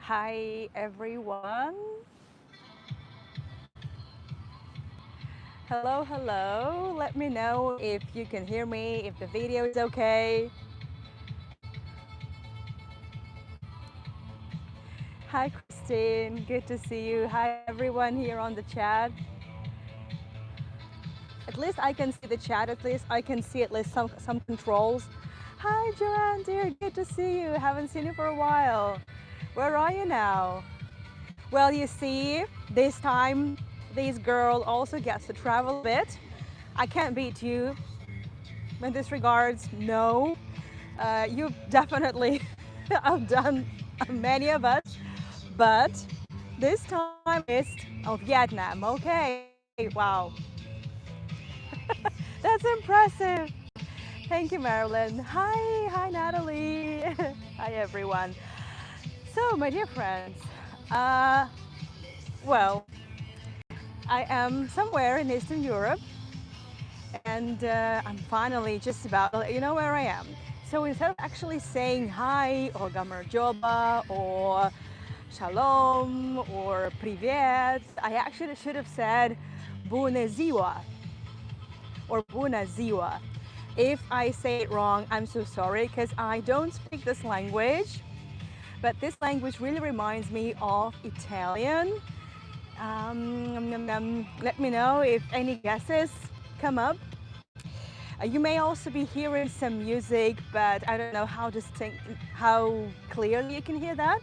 Hi everyone. Hello, hello. Let me know if you can hear me, if the video is okay. Hi Christine, good to see you. Hi everyone here on the chat. At least I can see the chat, at least I can see at least some controls. Hi Joanne dear, good to see you. Haven't seen you for a while. Where are you now? Well, you see, this time this girl also gets to travel a bit. I can't beat you in this regards, no. You've definitely outdone many of us, but this time is of Vietnam. Okay, wow, that's impressive. Thank you, Marilyn. Hi, Natalie. Hi, everyone. So, my dear friends, uh, well, I am somewhere in Eastern Europe, and I'm finally just about to let you know where I am. So instead of actually saying hi or gamerjoba or shalom or privet, I actually should have said bună ziua or bună ziua. If I say it wrong, I'm so sorry because I don't speak this language, but this language really reminds me of Italian. Let me know if any guesses come up. You may also be hearing some music, but I don't know how clearly you can hear that.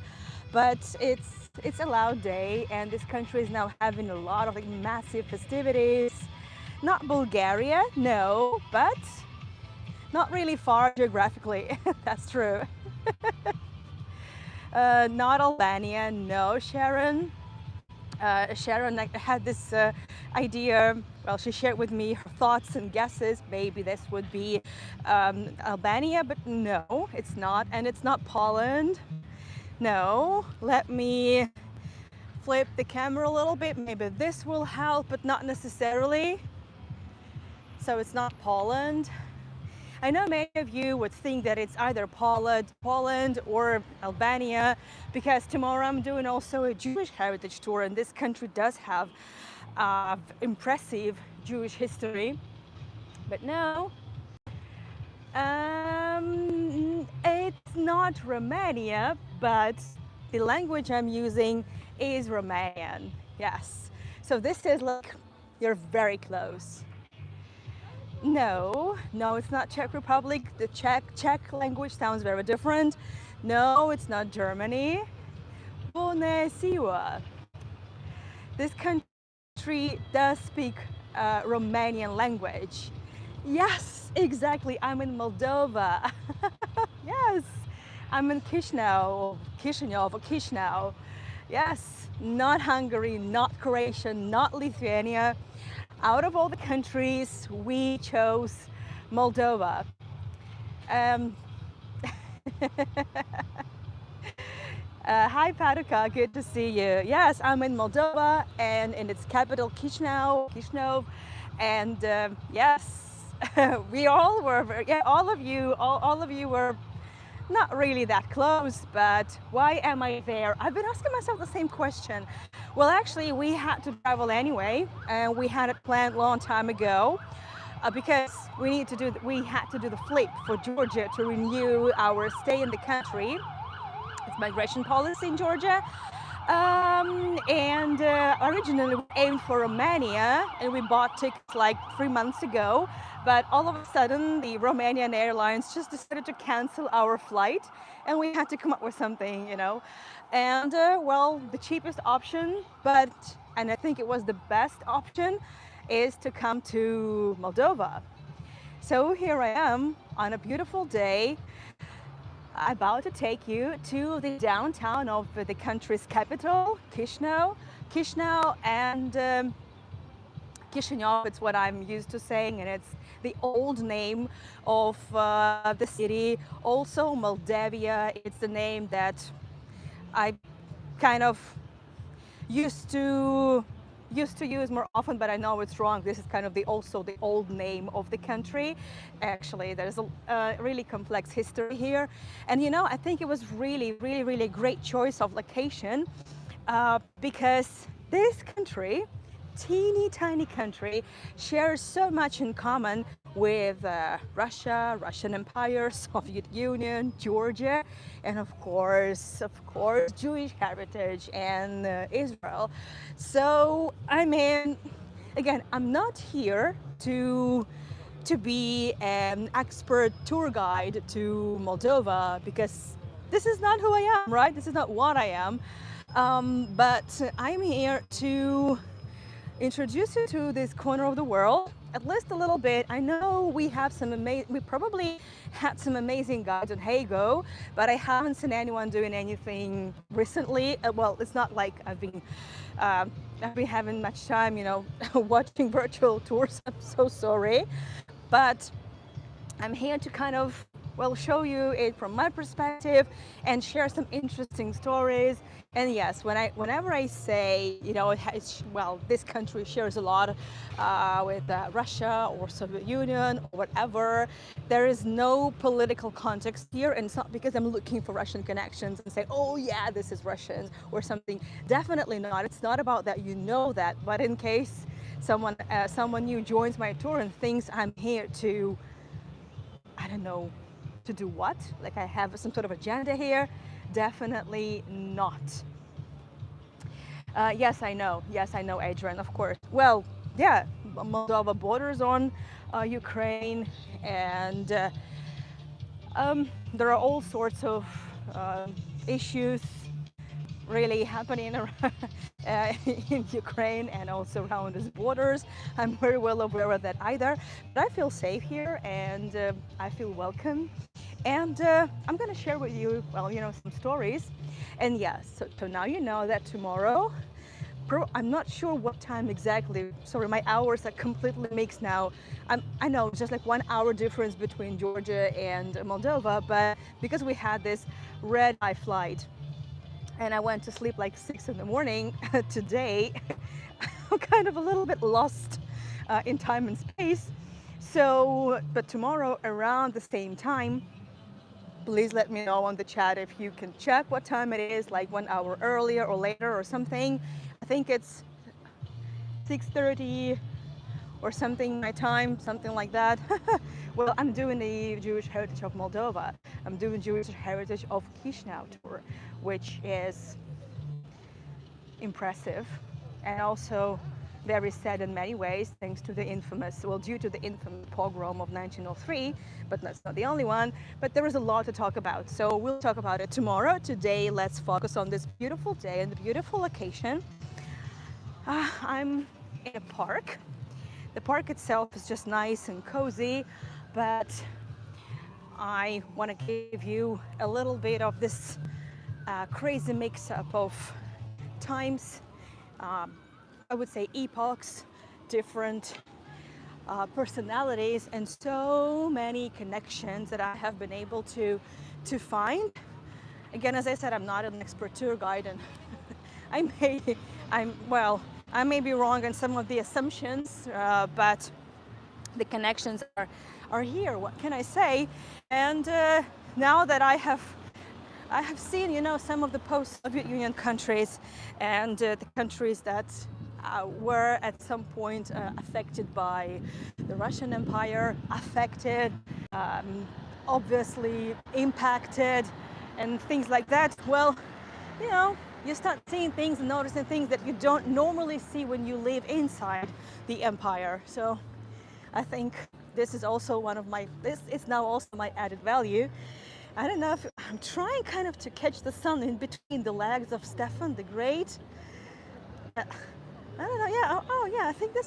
But it's a loud day, and this country is now having a lot of like massive festivities. Not Bulgaria, no, but not really far geographically. That's true. Not Albania, no, Sharon. Sharon had this idea. Well, she shared with me her thoughts and guesses. Maybe this would be Albania, but no, it's not. And it's not Poland. No, let me flip the camera a little bit. Maybe this will help, but not necessarily. So it's not Poland. I know many of you would think that it's either Poland or Albania, because tomorrow I'm doing also a Jewish heritage tour, and this country does have impressive Jewish history. But no, it's not Romania, but the language I'm using is Romanian. Yes. So this is like, you're very close. No, it's not Czech Republic. The Czech language sounds very different. No, it's not Germany. Bună ziua. This country does speak Romanian language. Yes, exactly. I'm in Moldova. Yes, I'm in Chisinau. Yes, not Hungary, not Croatia, not Lithuania. Out of all the countries, we chose Moldova. Um, Hi, Paduka. Good to see you. Yes, I'm in Moldova and in its capital, Chisinau. And yes, we all were, yeah, all of you were not really that close, but why am I there? I've been asking myself the same question. Well, actually, we had to travel anyway, and we had it planned a long time ago. Because we had to do the flip for Georgia to renew our stay in the country. It's migration policy in Georgia. And originally we aimed for Romania, and we bought tickets like 3 months ago. But all of a sudden, the Romanian Airlines just decided to cancel our flight, and we had to come up with something, you know. And well, the cheapest option, and I think it was the best option, is to come to Moldova. So here I am on a beautiful day, about to take you to the downtown of the country's capital, Chisinau, and Chisinau, it's what I'm used to saying, and it's the old name of the city. Also, Moldavia, it's the name that I kind of used to used to use more often, but I know it's wrong. This is kind of also the old name of the country. Actually, there's a really complex history here. And I think it was really great choice of location because this country, teeny tiny country, shares so much in common with Russia, Russian Empire, Soviet Union, Georgia, and of course, Jewish heritage and Israel. So, I mean, again, I'm not here to be an expert tour guide to Moldova because this is not who I am, right? This is not what I am. But I'm here to introduce you to this corner of the world, at least a little bit. I know we probably had some amazing guides on Heygo, but I haven't seen anyone doing anything recently. Well, it's not like I've been having much time, watching virtual tours. I'm so sorry, but I'm here to kind of, well, show you it from my perspective and share some interesting stories. And yes, whenever I say, well, this country shares a lot with Russia or Soviet Union or whatever, there is no political context here. And it's not because I'm looking for Russian connections and say, oh yeah, this is Russian or something. Definitely not. It's not about that. You know that. But in case someone new joins my tour and thinks I'm here to, I don't know, to do what? Like I have some sort of agenda here? Definitely not. Yes, I know. Yes, I know, Adrian, of course. Well, yeah, Moldova borders on Ukraine, and there are all sorts of issues really happening in Ukraine and also around its borders. I'm very well aware of that either. But I feel safe here and I feel welcome. And I'm going to share with you, well, some stories. And yes, so now you know that tomorrow, I'm not sure what time exactly. Sorry, my hours are completely mixed now. I know it's just like 1 hour difference between Georgia and Moldova, but because we had this red-eye flight, and I went to sleep like 6 in the morning today, I'm kind of a little bit lost in time and space. So, but tomorrow around the same time, please let me know on the chat if you can check what time it is, like 1 hour earlier or later or something. I think it's 6:30 or something my time, something like that. Well, I'm doing the Jewish Heritage of Moldova. I'm doing Jewish Heritage of Chisinau tour, which is impressive and also very sad in many ways, thanks to the due to the infamous pogrom of 1903, but that's not the only one. But there is a lot to talk about, so we'll talk about it tomorrow. Today, let's focus on this beautiful day and the beautiful location. I'm in a park. The park itself is just nice and cozy, but I want to give you a little bit of this crazy mix-up of times, I would say epochs, different personalities, and so many connections that I have been able to find. Again, as I said, I'm not an expert tour guide, and I may be wrong in some of the assumptions, but the connections are here. What can I say? And now that I have seen, some of the post-Soviet Union countries and the countries that were at some point affected by the Russian Empire, affected, obviously impacted, and things like that. Well, you start seeing things and noticing things that you don't normally see when you live inside the empire. So I think this is also this is now also my added value. I don't know if I'm trying kind of to catch the sun in between the legs of Stefan the Great. I don't know. Yeah. Oh, yeah. I think I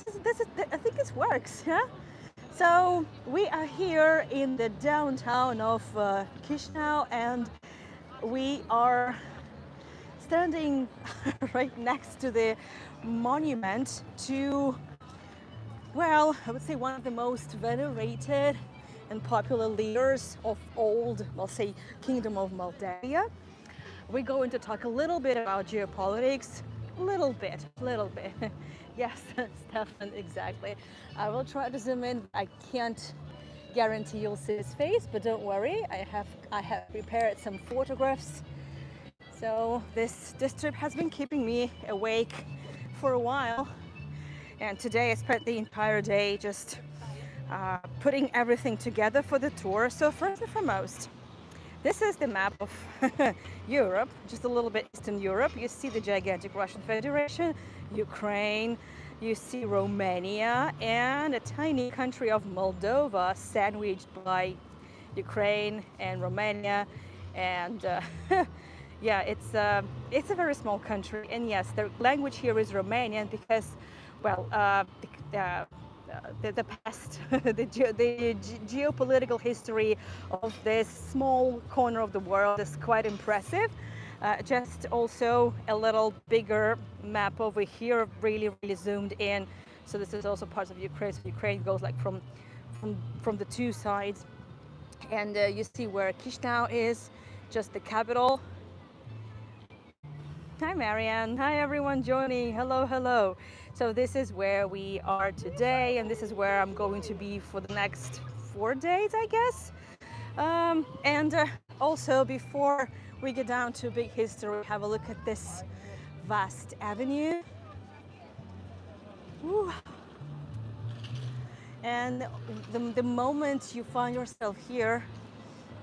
think this works. Yeah. So we are here in the downtown of Chisinau, and we are standing right next to the monument to, well, I would say one of the most venerated and popular leaders of old, we'll say, Kingdom of Moldavia. We're going to talk a little bit about geopolitics, little bit, Yes, Stefan, exactly. I will try to zoom in. I can't guarantee you'll see his face, but don't worry. I have prepared some photographs. So this trip has been keeping me awake for a while, and today I spent the entire day just putting everything together for the tour. So first and foremost, this is the map of Europe, just a little bit Eastern Europe. You see the gigantic Russian Federation, Ukraine, you see Romania, and a tiny country of Moldova sandwiched by Ukraine and Romania. And yeah, it's a very small country. And yes, the language here is Romanian because, well, the past, the geopolitical history of this small corner of the world is quite impressive. Just also a little bigger map over here, really, really zoomed in. So this is also part of Ukraine. So Ukraine goes like from the two sides, and you see where Chisinau is, just the capital. Hi, Marianne. Hi, everyone joining. Hello, hello. So this is where we are today, and this is where I'm going to be for the next 4 days, I guess. And also, before we get down to big history, have a look at this vast avenue. Woo. And the moment you find yourself here,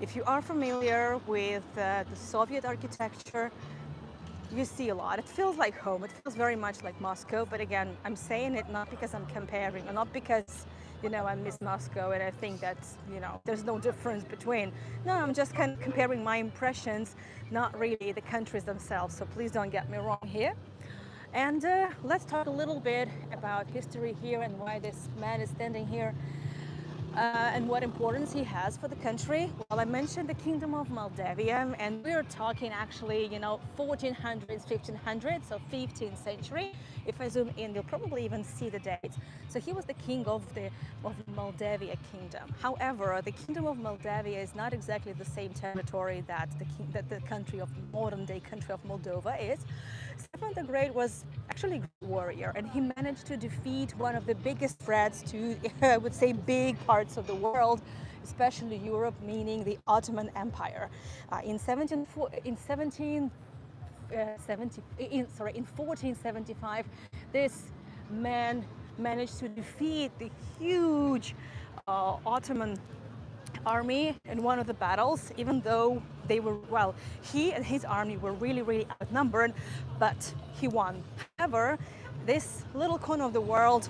if you are familiar with the Soviet architecture, you see a lot. It feels like home. It feels very much like Moscow. But again, I'm saying it not because I'm comparing, or not because, I miss Moscow and I think that, there's no difference between. No, I'm just kind of comparing my impressions, not really the countries themselves. So please don't get me wrong here. And let's talk a little bit about history here and why this man is standing here. And what importance he has for the country. Well, I mentioned the Kingdom of Moldavia, and we're talking actually, 1400s, 1500s, so 15th century. If I zoom in, you'll probably even see the dates. So he was the king of the Moldavia kingdom. However, the Kingdom of Moldavia is not exactly the same territory that the country of modern day country of Moldova is. Stefan the Great was actually a great warrior, and he managed to defeat one of the biggest threats to, I would say, big parts of the world, especially Europe, meaning the Ottoman Empire. In 1475, this man managed to defeat the huge Ottoman army in one of the battles, even though he and his army were really, really outnumbered, but he won. However, this little corner of the world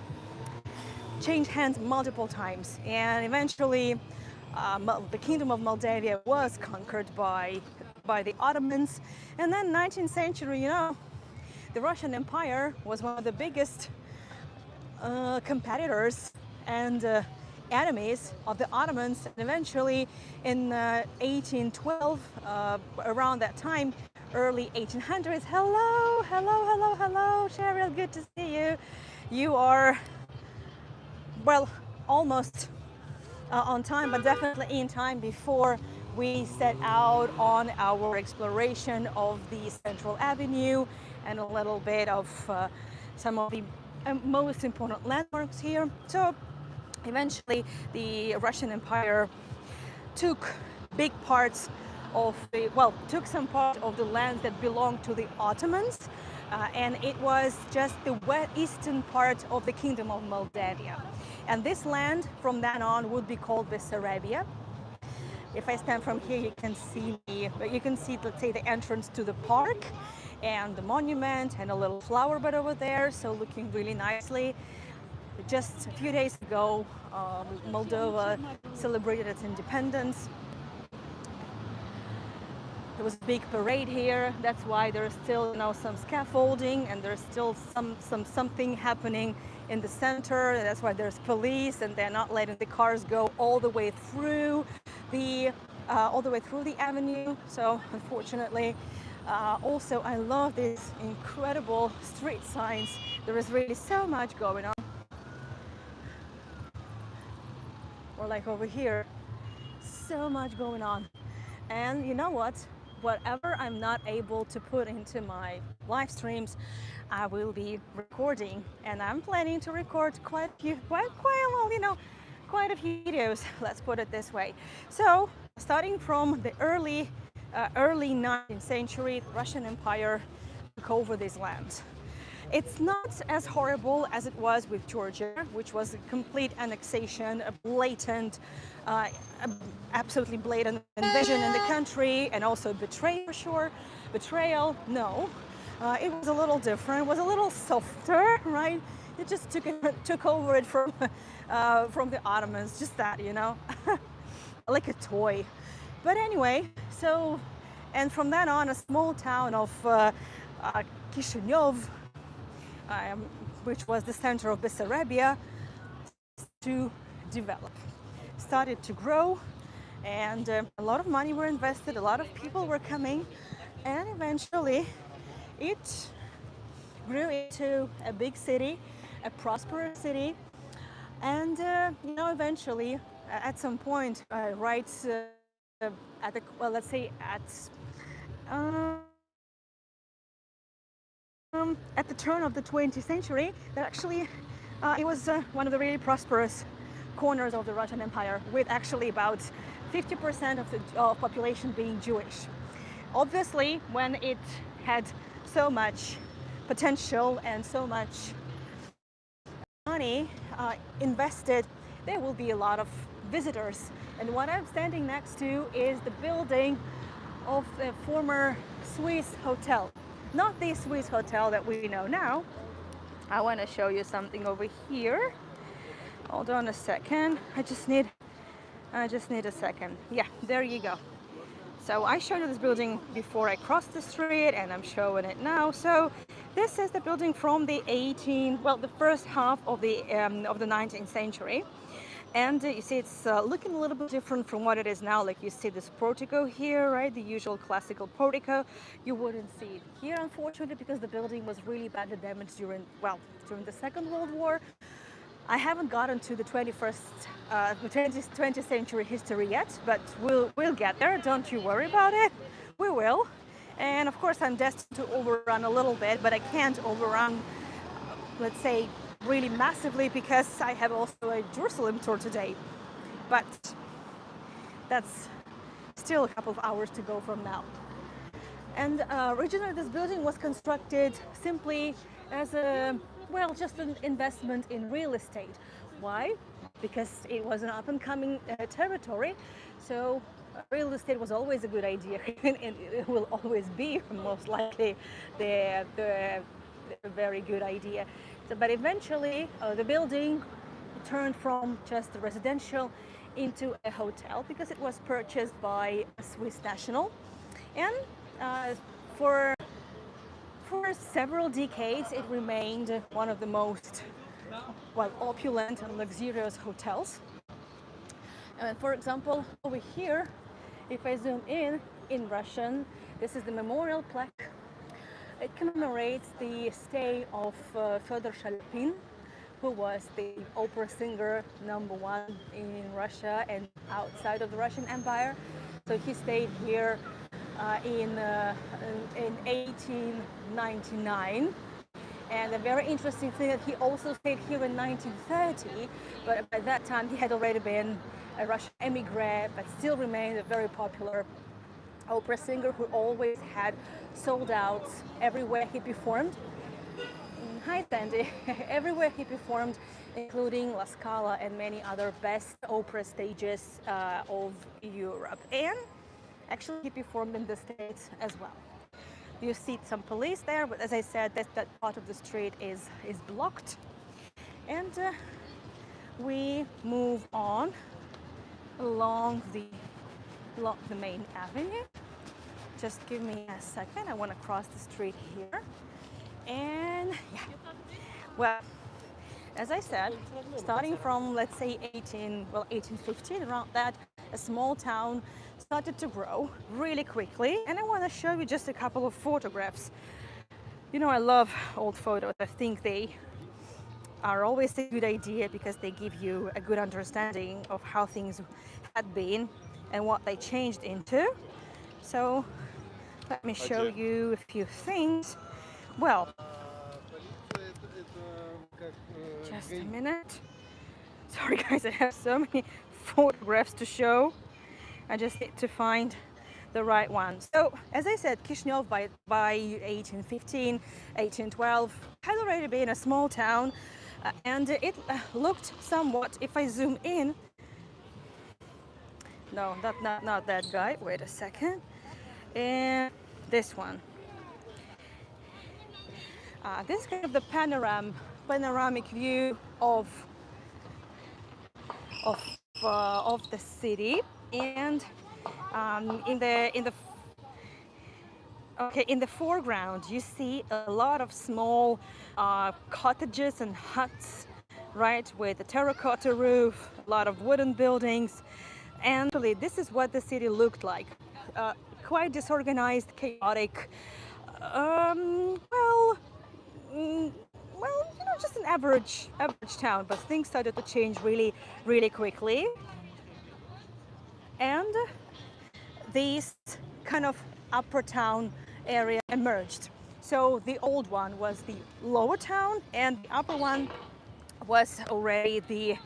changed hands multiple times, and eventually the Kingdom of Moldavia was conquered by the Ottomans. And then 19th century, the Russian Empire was one of the biggest competitors and enemies of the Ottomans. And eventually in 1812, around that time, early 1800s, hello, Cheryl, good to see you. You are, well, almost on time, but definitely in time before we set out on our exploration of the Central Avenue and a little bit of some of the most important landmarks here. So eventually the Russian Empire took big parts of took some part of the land that belonged to the Ottomans, and it was just the eastern part of the Kingdom of Moldavia. And this land from then on would be called Bessarabia. If I stand from here, you can see let's say, the entrance to the park and the monument and a little flower bed over there, so looking really nicely. Just a few days ago, Moldova celebrated its independence. There was a big parade here. That's why there's still, some scaffolding, and there's still something happening in the center. That's why there's police, and they're not letting the cars go all the way through the avenue. So unfortunately, also I love these incredible street signs. There is really so much going on. Or like over here, so much going on. And you know what? Whatever I'm not able to put into my live streams, I will be recording, and I'm planning to record quite a few videos. Let's put it this way. So, starting from the early 19th century, the Russian Empire took over these lands. It's not as horrible as it was with Georgia, which was a complete annexation, a blatant, uh, absolutely blatant invasion in the country, and also betrayal for sure. Betrayal, no. It was a little different. It was a little softer, right? It just took over it from the Ottomans, just that, like a toy. But anyway, so, and from then on, a small town of Kishinev, which was the center of Bessarabia, to develop, started to grow, and a lot of money were invested, a lot of people were coming, and eventually it grew into a big city, a prosperous city, and eventually, at some point, right at the well, let's say um, at the turn of the 20th century, that actually it was one of the really prosperous corners of the Russian Empire, with actually about 50% of the population being Jewish. Obviously, when it had so much potential and so much money invested, there will be a lot of visitors. And what I'm standing next to is the building of the former Swiss hotel. Not the Swiss hotel that we know now. I want to show you something over here. Hold on a second. I just need a second. Yeah, there you go. So I showed you this building before I crossed the street, and I'm showing it now. So this is the building from the first half of the 19th century. And you see it's looking a little bit different from what it is now. Like you see this portico here, right? The usual classical portico. You wouldn't see it here, unfortunately, because the building was really badly damaged during the Second World War. I haven't gotten to the 20th century history yet, but we'll get there. Don't you worry about it. We will. And of course, I'm destined to overrun a little bit, but I can't overrun, let's say, really massively, because I have also a Jerusalem tour today. But that's still a couple of hours to go from now. And originally, this building was constructed simply as just an investment in real estate. Why? Because it was an up-and-coming territory, so real estate was always a good idea, and it will always be most likely the very good idea. So, but eventually, the building turned from just residential into a hotel because it was purchased by a Swiss national, and for several decades, it remained one of the most opulent and luxurious hotels. And for example, over here, if I zoom in Russian, this is the memorial plaque. It commemorates the stay of Fyodor Shaliapin, who was the opera singer #1 in Russia and outside of the Russian Empire. So he stayed here in 1899. And a very interesting thing that he also stayed here in 1930, but by that time he had already been a Russian emigre, but still remained a very popular opera singer who always had sold out everywhere he performed. Hi Sandy, everywhere he performed, including La Scala and many other best opera stages of Europe. And actually, he performed in the States as well. You see some police there, but as I said, that part of the street is blocked. And we move on along the main avenue. Just give me a second. I want to cross the street here. And yeah, well, as I said, starting from, let's say, 1815, around that, a small town started to grow really quickly. And I want to show you just a couple of photographs. You know, I love old photos. I think they are always a good idea because they give you a good understanding of how things had been and what they changed into. So let me show you a few things. Well, Just a minute. Sorry guys, I have so many photographs to show. I just need to find the right one. So, as I said, Kishinev by 1815, 1812 had already been a small town, and it looked somewhat, if I zoom in, no, not that guy, wait a second, and this one. This is kind of the panoramic view of of the city, and in the foreground you see a lot of small cottages and huts, right, with a terracotta roof, a lot of wooden buildings, and really this is what the city looked like. Quite disorganized, chaotic. Well, just an average town, but things started to change really quickly, and this kind of upper town area emerged. So the old one was the lower town, and the upper one was already the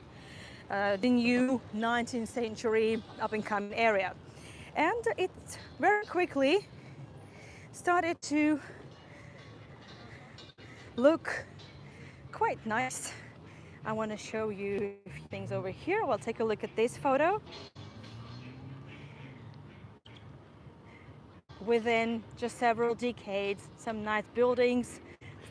new 19th century up and coming area, and it very quickly started to look quite nice. I want to show you a few things over here. Well, take a look at this photo. Within just several decades, some nice buildings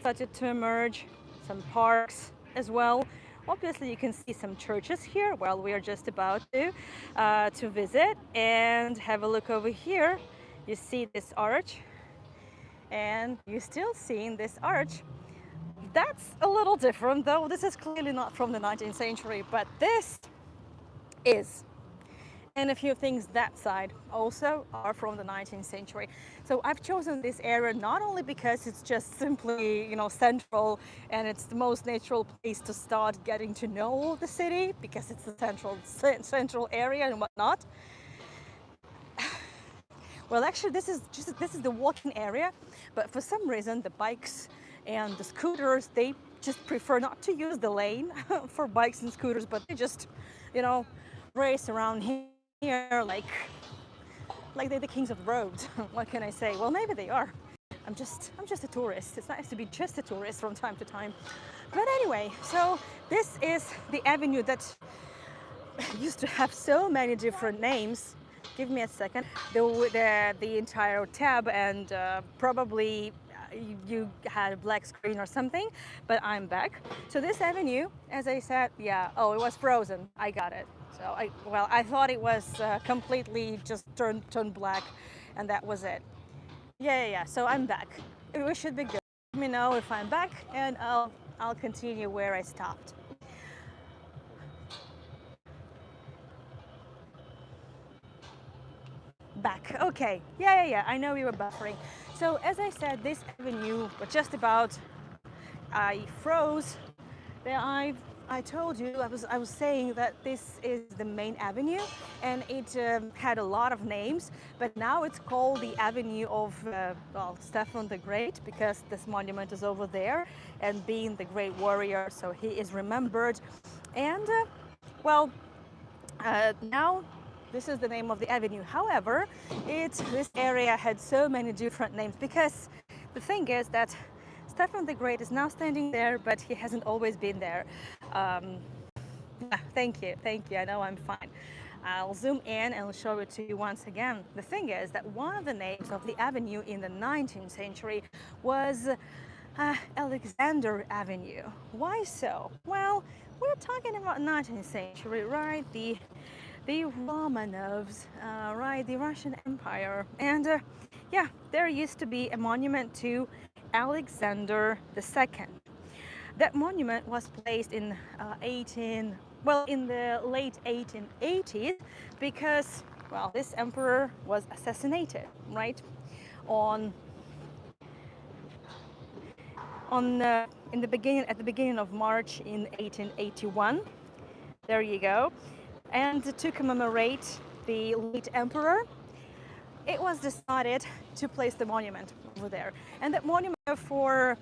started to emerge, some parks as well. Obviously, you can see some churches here. Well, we are just about to visit, and have a look over here. You see this arch, and you're still seeing this arch. That's a little different, though. This is clearly not from the 19th century, but this is. And a few things that side also are from the 19th century. So I've chosen this area not only because it's just simply, central, and it's the most natural place to start getting to know the city because it's the central area and whatnot. Well, actually, this is the walking area, but for some reason the bikes and the scooters, they just prefer not to use the lane for bikes and scooters, but they just, race around here like they're the kings of the road. What can I say? Well, maybe they are. I'm just a tourist. It's nice to be just a tourist from time to time. But anyway, so this is the avenue that used to have so many different names. Give me a second. The entire tab, and probably you had a black screen or something, but I'm back. So this avenue, as I said, it was frozen. I got it. So I thought it was completely just turned black, and that was it. Yeah. So I'm back. We should be good. Let me know if I'm back, and I'll continue where I stopped. Back. Okay. Yeah. I know you were buffering. So as I said, this avenue was just about. I froze. Then I told you I was saying that this is the main avenue, and it had a lot of names, but now it's called the Avenue of Stefan the Great, because this monument is over there, and being the great warrior, so he is remembered. And now this is the name of the avenue. However, this area had so many different names, because the thing is that Stefan the Great is now standing there, but he hasn't always been there. Thank you. I know I'm fine. I'll zoom in and show it to you once again. The thing is that one of the names of the avenue in the 19th century was Alexander Avenue. Why so? Well, we're talking about 19th century, right? The Romanovs, right? The Russian Empire. And there used to be a monument to Alexander II. That monument was placed in in the late 1880s, because this emperor was assassinated, right, at the beginning of March in 1881. There you go. And to commemorate the late emperor, it was decided to place the monument over there. And that monument for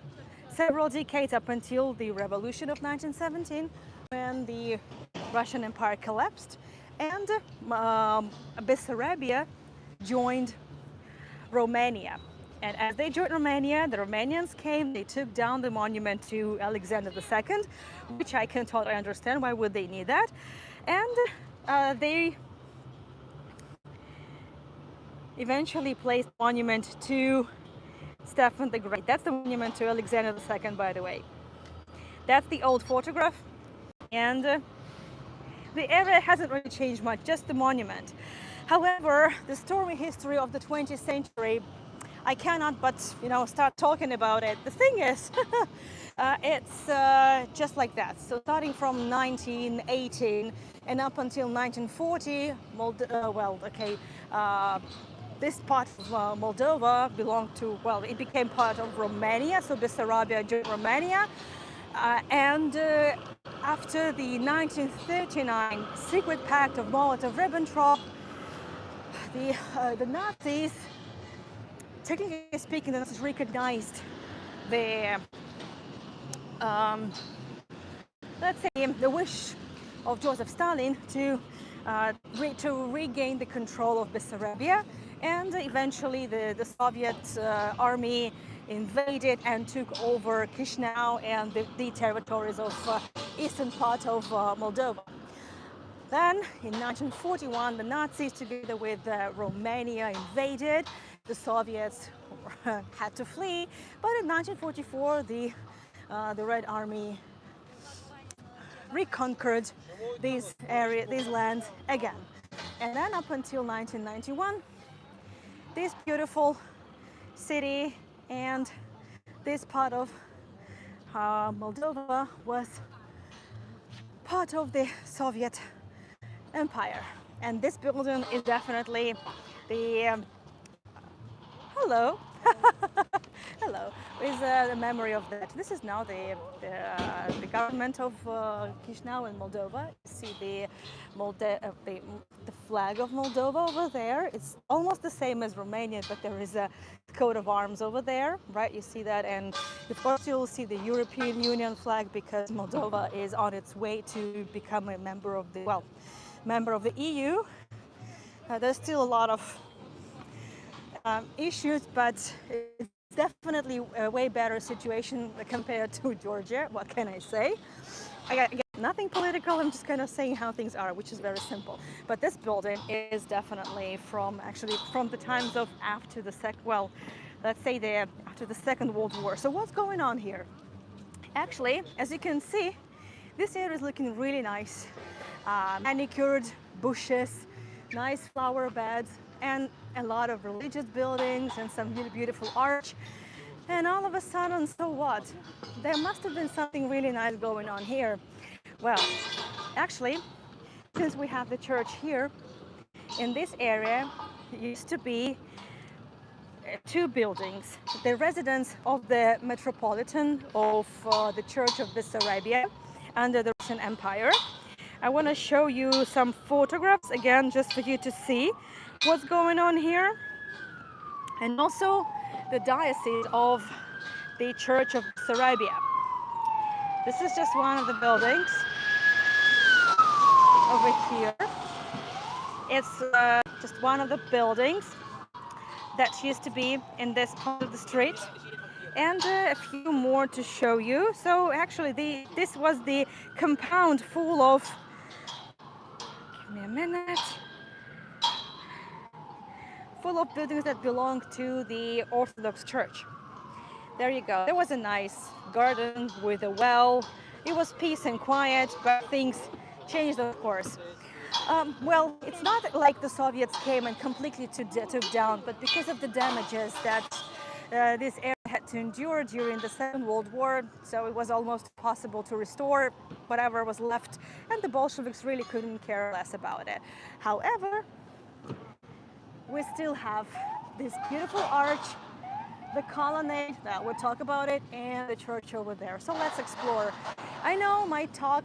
several decades up until the revolution of 1917, when the Russian Empire collapsed and Bessarabia joined Romania. And as they joined Romania, the Romanians came, they took down the monument to Alexander II, which I can totally understand. Why would they need that? And they eventually placed the monument to Stephen the Great. That's the monument to Alexander II, by the way. That's the old photograph. And the area hasn't really changed much, just the monument. However, the stormy history of the 20th century, I cannot but, start talking about it. The thing is, it's just like that. So starting from 1918 and up until 1940, this part of Moldova belonged to, it became part of Romania, so Bessarabia joined Romania. And after the 1939 secret pact of Molotov-Ribbentrop, the Nazis, technically speaking, the Nazis recognized the, let's say, the wish of Joseph Stalin to regain the control of Bessarabia, and eventually the Soviet army invaded and took over Chisinau and the territories of eastern part of Moldova. Then in 1941, the Nazis, together with Romania, invaded. The Soviets had to flee, but in 1944, the Red Army reconquered these lands again. And then up until 1991, this beautiful city and this part of Moldova was part of the Soviet Empire. And this building is definitely the hello hello is the memory of that. This is now the government of Chisinau in Moldova. You see the flag of Moldova over there. It's almost the same as Romania, but there is a coat of arms over there, right? You see that, and of course you'll see the European Union flag, because Moldova is on its way to become a member of the EU. There's still a lot of issues, but it's definitely a way better situation compared to Georgia. What can I say? Again, nothing political. I'm just kind of saying how things are, which is very simple. But this building is definitely from the times of after the Second World War. So what's going on here? Actually, as you can see, this area is looking really nice. Manicured bushes, nice flower beds, and a lot of religious buildings and some really beautiful arch. And all of a sudden, so what? There must have been something really nice going on here. Well, actually, since we have the church here, in this area used to be two buildings. The residence of the Metropolitan of the Church of Bessarabia under the Russian Empire. I want to show you some photographs again, just for you to see what's going on here. And also the diocese of the Church of Bessarabia. This is just one of the buildings over here. It's just one of the buildings that used to be in this part of the street, and a few more to show you. So actually this was the compound full of, give me a minute, full of buildings that belonged to the Orthodox Church. There you go. There was a nice garden with a well. It was peace and quiet, but things changed, of course. Well, it's not like the Soviets came and completely took down, but because of the damages that this area had to endure during the Second World War, so it was almost impossible to restore whatever was left, and the Bolsheviks really couldn't care less about it. However, we still have this beautiful arch, the colonnade, we'll talk about it, and the church over there. So let's explore. I know my talk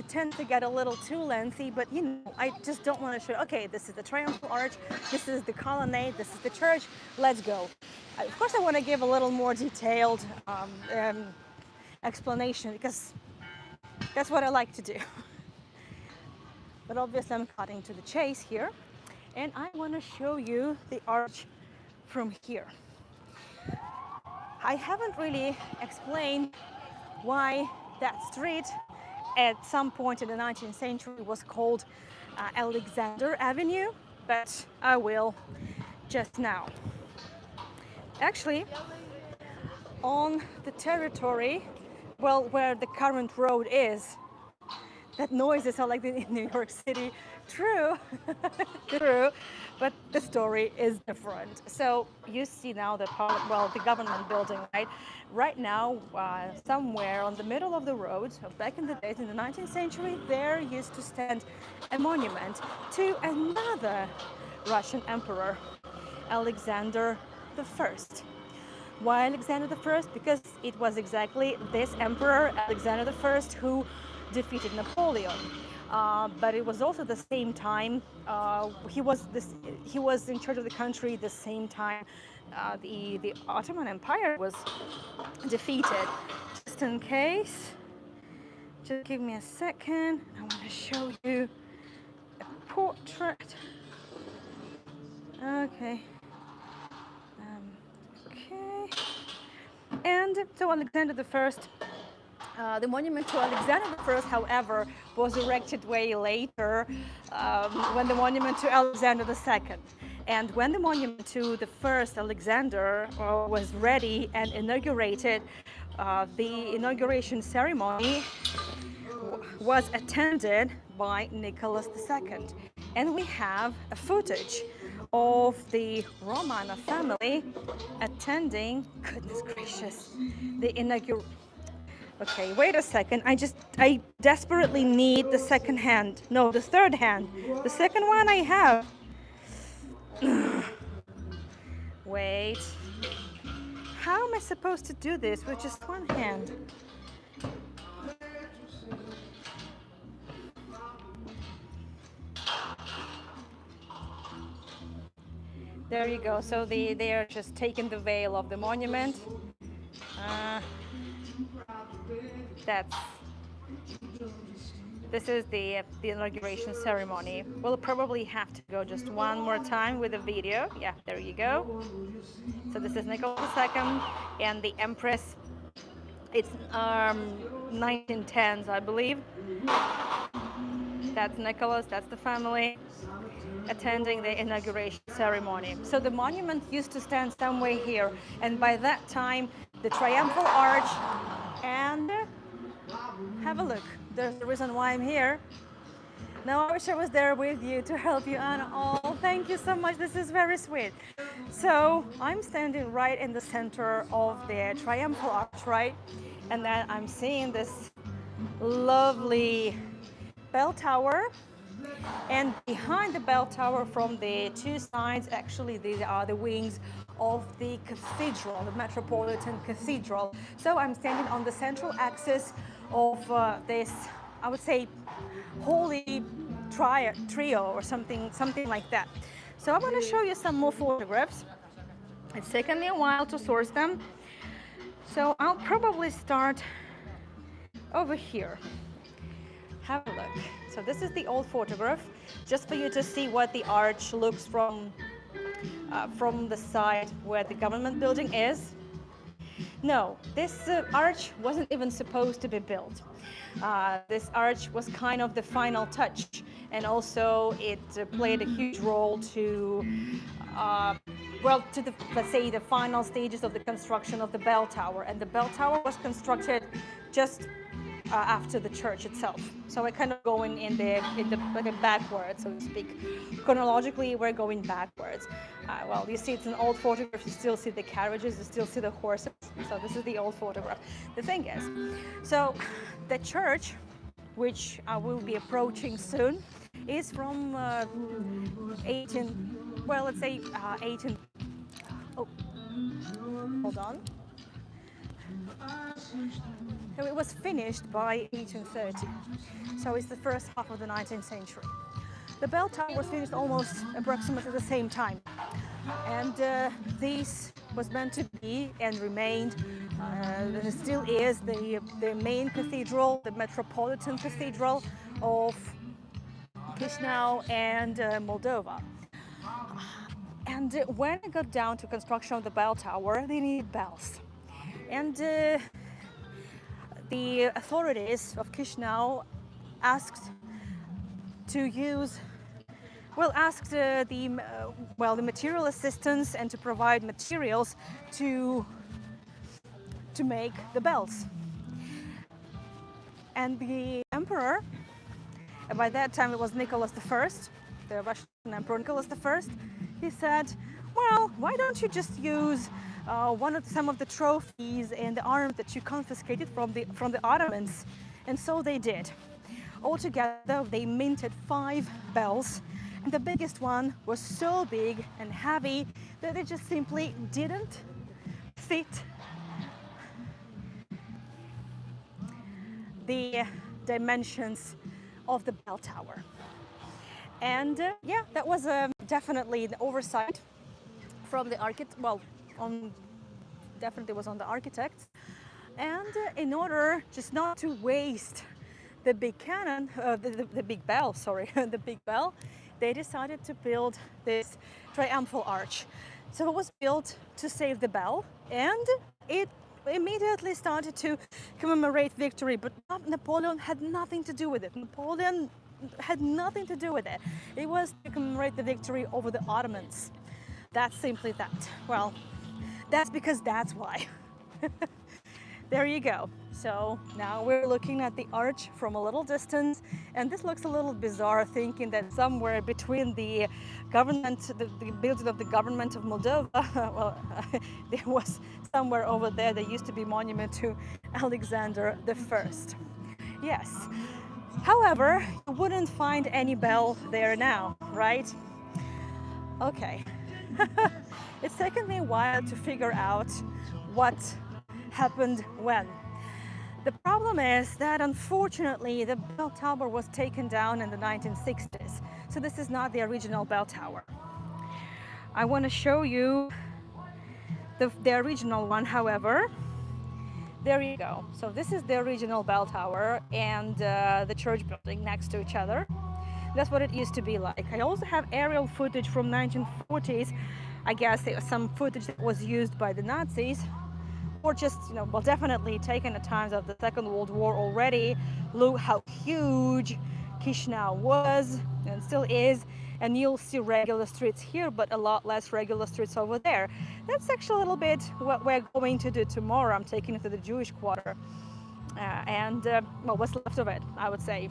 tends to get a little too lengthy, but you know, I just don't want to show. Okay, this is the Triumphal Arch, this is the colonnade, this is the church. Let's go. Of course, I want to give a little more detailed explanation because that's what I like to do. But obviously, I'm cutting to the chase here, and I want to show you the arch from here. I haven't really explained why that street at some point in the 19th century was called Alexander Avenue, but I will just now. Actually, on the territory, well, where the current road is, that noises are like in New York City. True, true, but the story is different. So you see now the government building, right? Right now, somewhere on the middle of the road, back in the days in the 19th century, there used to stand a monument to another Russian emperor, Alexander the First. Why Alexander the First? Because it was exactly this emperor, Alexander the First, who defeated Napoleon. But it was also the same time he was in charge of the country. The same time the Ottoman Empire was defeated. Just in case, just give me a second. I want to show you a portrait. Okay. Okay. And so Alexander the First. The monument to Alexander I, however, was erected way later when the monument to Alexander II. And when the monument to the first Alexander was ready and inaugurated, the inauguration ceremony was attended by Nicholas II. And we have a footage of the Romanov family attending, goodness gracious, the inauguration. Okay, wait a second. I desperately need the second hand. No, the third hand. The second one I have. Wait. How am I supposed to do this with just one hand? There you go. So they are just taking the veil of the monument. This is the inauguration ceremony. We'll probably have to go just one more time with the video. Yeah, there you go. So this is Nicholas II and the Empress. It's 1910s, I believe. That's Nicholas, that's the family attending the inauguration ceremony. So the monument used to stand somewhere here, and by that time, the Triumphal Arch, and have a look. There's the reason why I'm here. Now I wish I was there with you to help you, Anna. Oh, thank you so much. This is very sweet. So I'm standing right in the center of the Triumphal Arch, right? And then I'm seeing this lovely bell tower. And behind the bell tower from the two sides, actually, these are the wings of the cathedral, the Metropolitan Cathedral. So I'm standing on the central axis of this, I would say, holy trio or something like that. So I want to show you some more photographs. It's taken me a while to source them. So I'll probably start over here. Have a look. So this is the old photograph, just for you to see what the arch looks from the side where the government building is. No, this arch wasn't even supposed to be built. This arch was kind of the final touch, and also it played a huge role to let's say the final stages of the construction of the bell tower. And the bell tower was constructed just after the church itself. So we're kind of going in the like backwards, so to speak. Chronologically, we're going backwards. Well, you see it's an old photograph. You still see the carriages. You still see the horses. So this is the old photograph. The thing is, so the church, which I will be approaching soon, is from 18. Well, let's say 18. Oh, hold on. So it was finished by 1830. So it's the first half of the 19th century. The bell tower was finished almost approximately the same time. And this was meant to be and remained, and it still is, the main cathedral, the Metropolitan Cathedral of Chisinau and Moldova. And when it got down to construction of the bell tower, they needed bells. And the authorities of Chisinau asked to use, well, asked the material assistance and to provide materials to make the bells. And the emperor, and by that time it was Nicholas I, the Russian Emperor Nicholas I, he said, well, why don't you just use some of the trophies and the arms that you confiscated from the Ottomans? And so they did. Altogether, they minted 5 bells, and the biggest one was so big and heavy that it just simply didn't fit the dimensions of the bell tower. And yeah, that was definitely an oversight from the architect. Well, definitely was on the architects. And in order just not to waste the big cannon, the big bell, sorry, the big bell, they decided to build this triumphal arch. So it was built to save the bell, and it immediately started to commemorate victory, but Napoleon had nothing to do with it. Napoleon had nothing to do with it. It was to commemorate the victory over the Ottomans. That's simply that. Well, that's because that's why. There you go. So now we're looking at the arch from a little distance, and this looks a little bizarre, thinking that somewhere between the government, the building of the government of Moldova, well, there was somewhere over there used to be a monument to Alexander I. Yes. However, you wouldn't find any bell there now, right? Okay. It's taken me a while to figure out what happened when. The problem is that unfortunately the bell tower was taken down in the 1960s. So this is not the original bell tower. I want to show you the original one, however. There you go. So this is the original bell tower and the church building next to each other. That's what it used to be like. I also have aerial footage from 1940s. I guess it was some footage that was used by the Nazis, or just, well, definitely taken at times of the Second World War already. Look how huge Chisinau was and still is. And you'll see regular streets here, but a lot less regular streets over there. That's actually a little bit what we're going to do tomorrow. I'm taking it to the Jewish quarter. Well, what's left of it, I would say.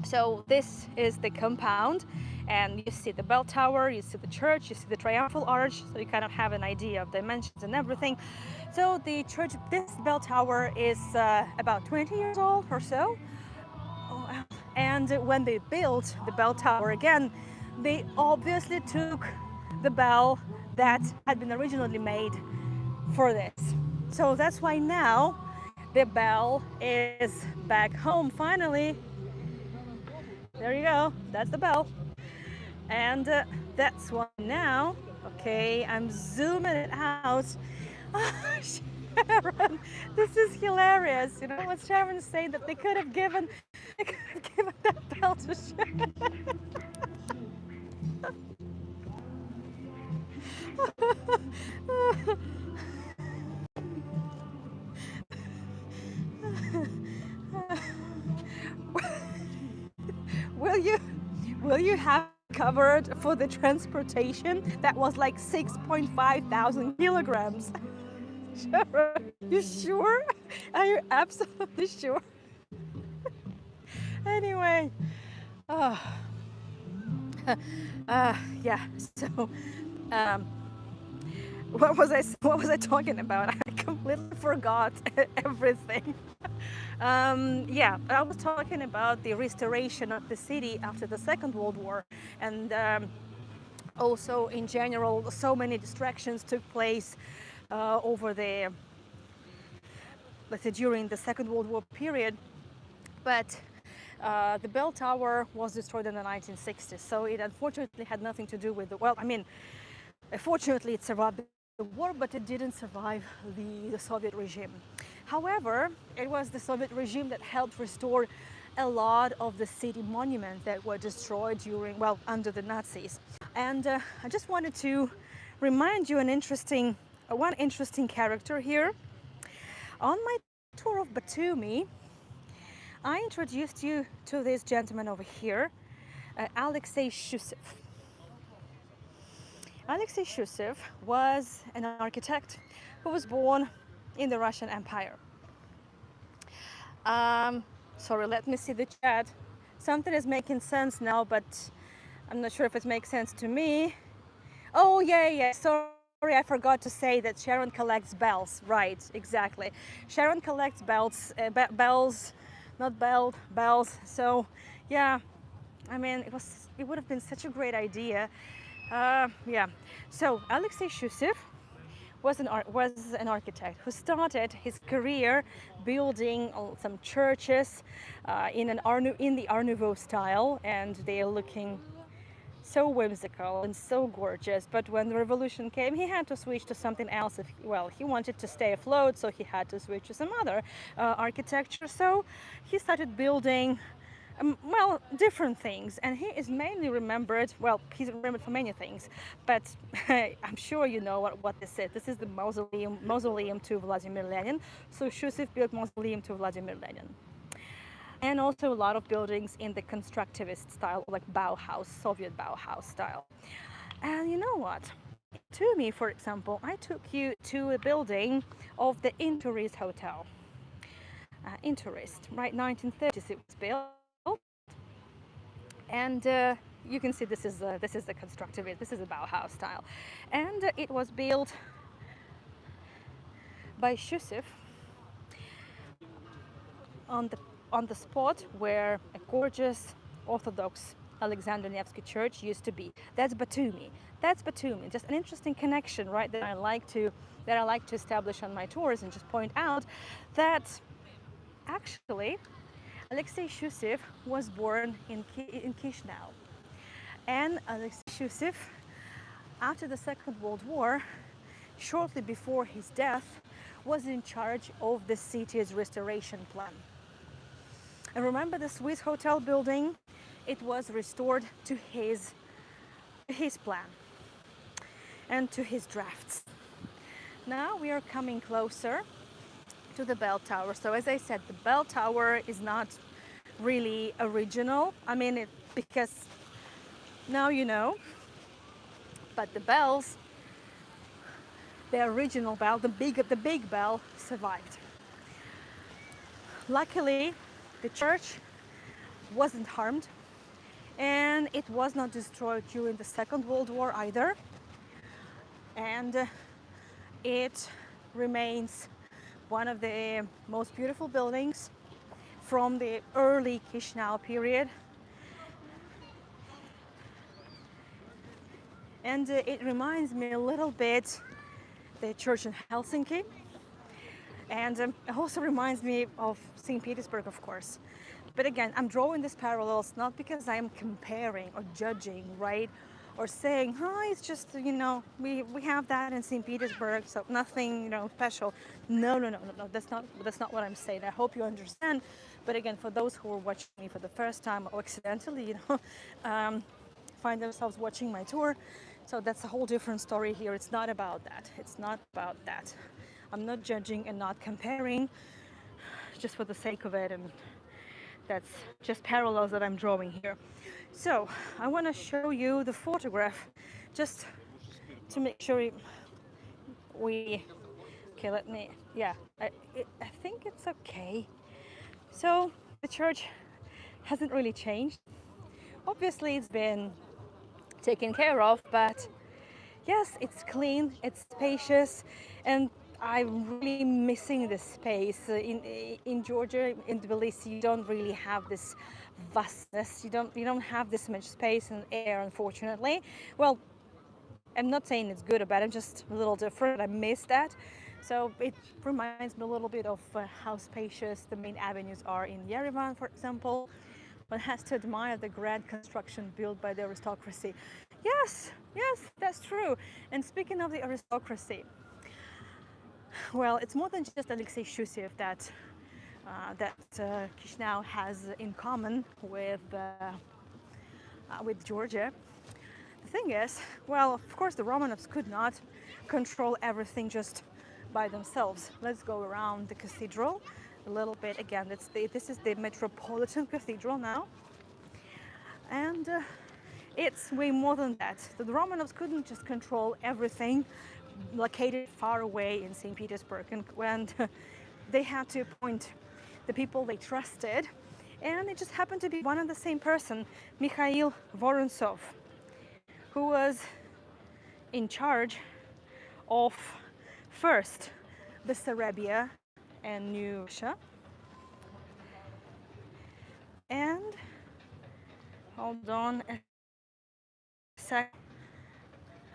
So this is the compound, and you see the bell tower, you see the church, you see the triumphal arch, so you kind of have an idea of dimensions and everything. So the church, this bell tower is about 20 years old or so. And when they built the bell tower again, they obviously took the bell that had been originally made for this. So that's why now the bell is back home finally. There you go, that's the bell. And that's why now, okay, I'm zooming it out. Sharon, this is hilarious. You know what Sharon's saying, that they could have given that bell to Sharon. Will you have covered for the transportation? That was like 6.5 thousand kilograms. Sharon, you sure? Are you absolutely sure? Anyway, yeah. So, what was I talking about? I completely forgot everything. Yeah, I was talking about the restoration of the city after the Second World War, and also in general, so many distractions took place over the let's say during the Second World War period, but the bell tower was destroyed in the 1960s, so it unfortunately had nothing to do with the, well, I mean, fortunately it survived the war, but it didn't survive the Soviet regime. However, it was the Soviet regime that helped restore a lot of the city monuments that were destroyed during, well, under the Nazis. And I just wanted to remind you one interesting character here. On my tour of Batumi, I introduced you to this gentleman over here, Alexei Shushev. Alexei Shushev was an architect who was born in the Russian Empire. Sorry, let me see the chat. Something is making sense now, but I'm not sure if it makes sense to me. Oh, yeah, sorry, I forgot to say that Sharon collects bells. Right, exactly. Sharon collects bells, bells. So, yeah, I mean, it would have been such a great idea. Yeah. So Alexei Shushev was an architect who started his career building some churches in the Art Nouveau style, and they are looking so whimsical and so gorgeous. But when the revolution came, he had to switch to something else. Well, he wanted to stay afloat, so he had to switch to some other architecture. So he started building well, different things, and he is mainly remembered, well, he's remembered for many things, but I'm sure you know what this is. This is the mausoleum to Vladimir Lenin. So Shushev built mausoleum to Vladimir Lenin. And also a lot of buildings in the constructivist style, like Bauhaus, Soviet Bauhaus style. And you know what? To me, for example, I took you to a building of the Intourist Hotel. Intourist, right, 1930s it was built. And you can see this is the constructivist, this is the Bauhaus style. And it was built by Shushev on the spot where a gorgeous Orthodox Alexander Nevsky church used to be. That's Batumi. Just an interesting connection, right? That I like to establish on my tours, and just point out that actually Alexei Shushev was born in Chisinau. And Alexei Shushev, after the Second World War, shortly before his death, was in charge of the city's restoration plan. And remember the Swiss hotel building? It was restored to his plan and to his drafts. Now we are coming closer to the bell tower. So as I said, the bell tower is not really original. I mean, because now you know, but the bells, the original bell, the big bell survived. Luckily, the church wasn't harmed, and it was not destroyed during the Second World War either. And it remains one of the most beautiful buildings from the early Chisinau period. And it reminds me a little bit the church in Helsinki. And it also reminds me of St. Petersburg, of course. But again, I'm drawing these parallels not because I'm comparing or judging, right? Or saying, oh, it's just, you know, we have that in St. Petersburg, so nothing, you know, special. No. That's not what I'm saying. I hope you understand. But again, for those who are watching me for the first time or accidentally, you know, find themselves watching my tour, so that's a whole different story here. It's not about that. It's not about that. I'm not judging and not comparing just for the sake of it, and that's just parallels that I'm drawing here. So I want to show you the photograph just to make sure okay, let me, yeah, I think it's okay. So the church hasn't really changed. Obviously it's been taken care of, but yes, it's clean, it's spacious, and I'm really missing this space. In Georgia, in Tbilisi, you don't really have this vastness. You don't have this much space and air, unfortunately. Well, I'm not saying it's good or bad. I'm just a little different. I miss that. So it reminds me a little bit of how spacious the main avenues are in Yerevan, for example. One has to admire the grand construction built by the aristocracy. Yes, yes, that's true. And speaking of the aristocracy, well, it's more than just Alexei Shusiev that Chisinau has in common with Georgia. The thing is, well, of course, the Romanovs could not control everything just by themselves. Let's go around the cathedral a little bit. Again, this is the Metropolitan Cathedral now, and it's way more than that. So the Romanovs couldn't just control everything located far away in St. Petersburg, and when they had to appoint the people they trusted, and it just happened to be one and the same person, Mikhail Vorontsov, who was in charge of first Bessarabia and New Russia, and hold on a sec.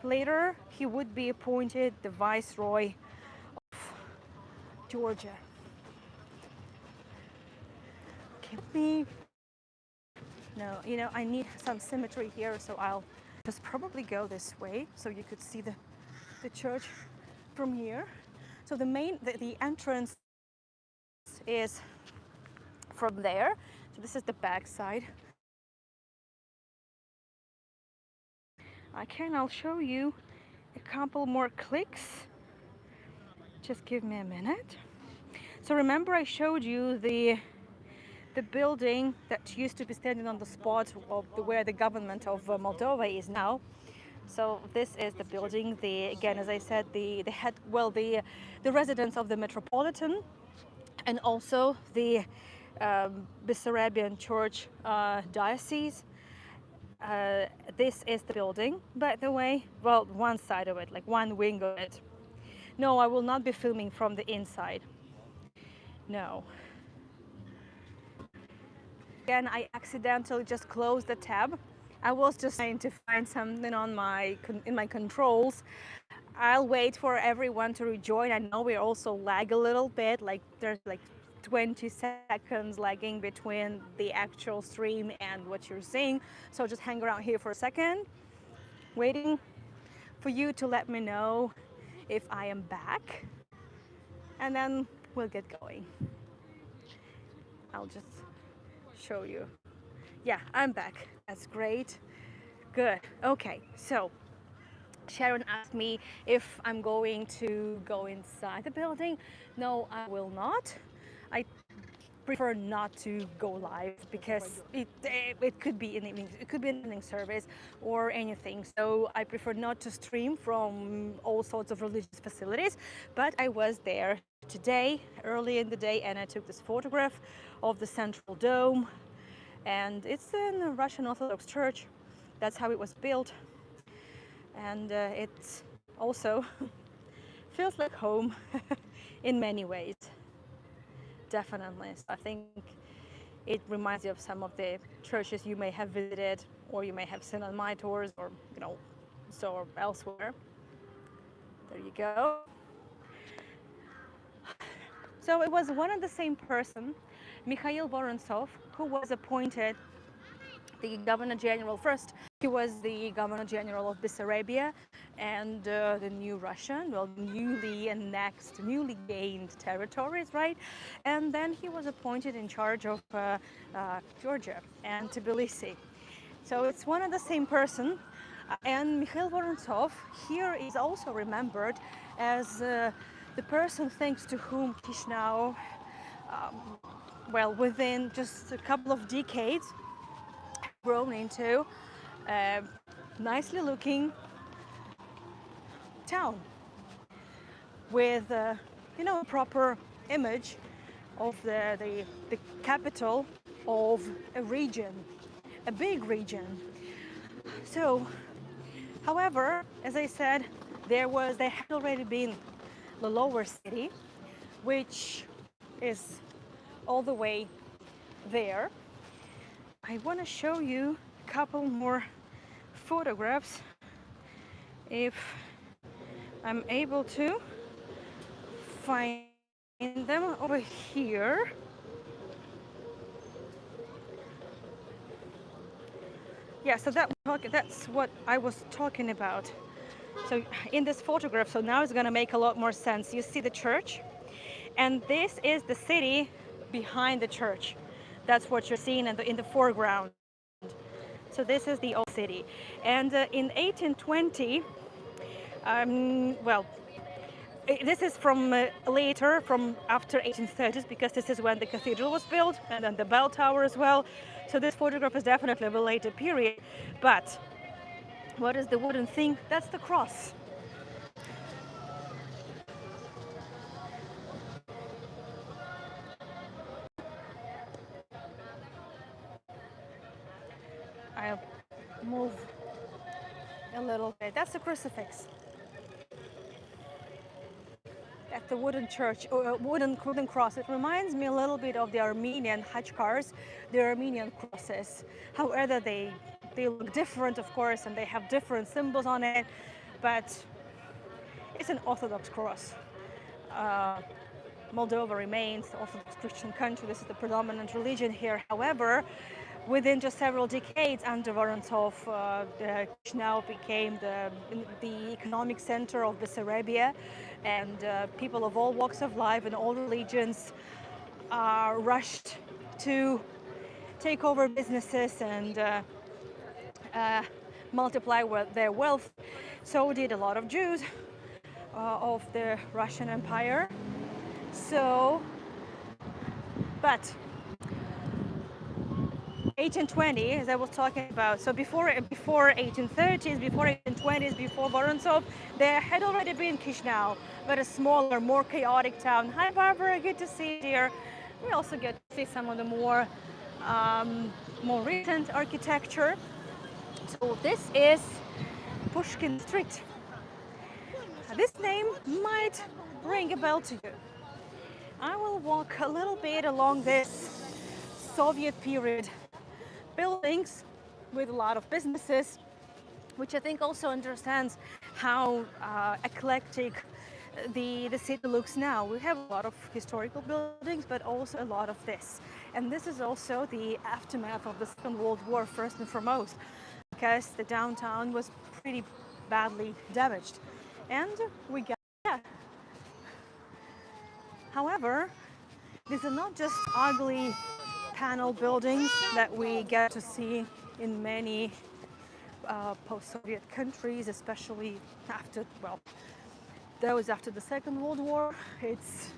Later, he would be appointed the Viceroy of Georgia. Can we? No, I need some symmetry here, so I'll just probably go this way so you could see the church from here. So the entrance is from there. So this is the back side. I'll show you a couple more clicks. Just give me a minute. So remember I showed you the building that used to be standing on the spot of where the government of Moldova is now. So this is the building. Again, as I said, the residence of the Metropolitan, and also the Bessarabian Church diocese. This is the building, by the way. Well, one side of it, like one wing of it. No, I will not be filming from the inside. No. Again, I accidentally just closed the tab. I was just trying to find something in my controls. I'll wait for everyone to rejoin. I know we also lag a little bit, like there's like 20 seconds lagging between the actual stream and what you're seeing. So just hang around here for a second, waiting for you to let me know if I am back, and then we'll get going. I'll just show you. Yeah, I'm back. That's great. Good. Okay, so Sharon asked me if I'm going to go inside the building. No, I will not. I prefer not to go live because it could be an evening service or anything. So I prefer not to stream from all sorts of religious facilities. But I was there today, early in the day, and I took this photograph of the central dome, and it's in the Russian Orthodox Church. That's how it was built, and it also feels like home in many ways. Definitely. So I think it reminds you of some of the churches you may have visited or you may have seen on my tours, or so elsewhere. There you go. So it was one and the same person, Mikhail Vorontsov, who was appointed the Governor General first. He was the Governor General of Bessarabia and the new Russian, newly annexed, newly gained territories, right? And then he was appointed in charge of Georgia and Tbilisi. So it's one and the same person. And Mikhail Vorontsov here is also remembered as the person thanks to whom Chisinau, within just a couple of decades, grown into a nicely looking town with a proper image of the capital of a region, a big region. So, however, as I said, there had already been the lower city, which is all the way there. I want to show you a couple more photographs if I'm able to find them over here. Yeah, so that's what I was talking about. So in this photograph, so now it's going to make a lot more sense. You see the church, and this is the city behind the church. That's what you're seeing in the foreground. So this is the old city. And in 1820, well, this is from later, from after 1830s, because this is when the cathedral was built, and then the bell tower as well. So this photograph is definitely of a later period. But what is the wooden thing? That's the cross. I'll move a little bit. That's the crucifix. At the wooden church, or wooden cross. It reminds me a little bit of the Armenian Khachkars, the Armenian crosses. However, they look different, of course, and they have different symbols on it, but it's an Orthodox cross. Moldova remains the Orthodox Christian country. This is the predominant religion here. However, within just several decades under Vorontsov, Chisinau became the economic center of Bessarabia, and people of all walks of life and all religions rushed to take over businesses and multiply their wealth. So did a lot of Jews of the Russian Empire. So, but 1820, as I was talking about, so before 1830s, before 1820s, before Vorontsov, there had already been Chisinau, but a smaller, more chaotic town. Hi, Barbara, good to see you, dear. We also get to see some of the more recent architecture. So this is Pushkin Street. This name might ring a bell to you. I will walk a little bit along this Soviet period buildings with a lot of businesses, which I think also understands how eclectic the city looks now. We have a lot of historical buildings, but also a lot of this. And this is also the aftermath of the Second World War, first and foremost, because the downtown was pretty badly damaged. And we got that. However, these are not just ugly panel buildings that we get to see in many post-Soviet countries, especially after, well, those after the Second World War. It's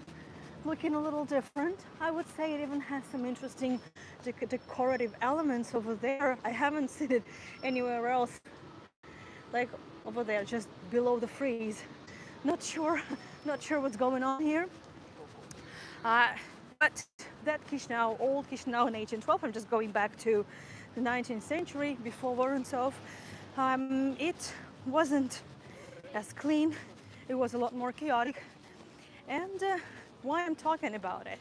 looking a little different. I would say it even has some interesting decorative elements over there. I haven't seen it anywhere else, like over there, just below the frieze. Not sure what's going on here. But that Chisinau, old Chisinau in 1812, I'm just going back to the 19th century, before Vorontsov, it wasn't as clean. It was a lot more chaotic. And why I'm talking about it.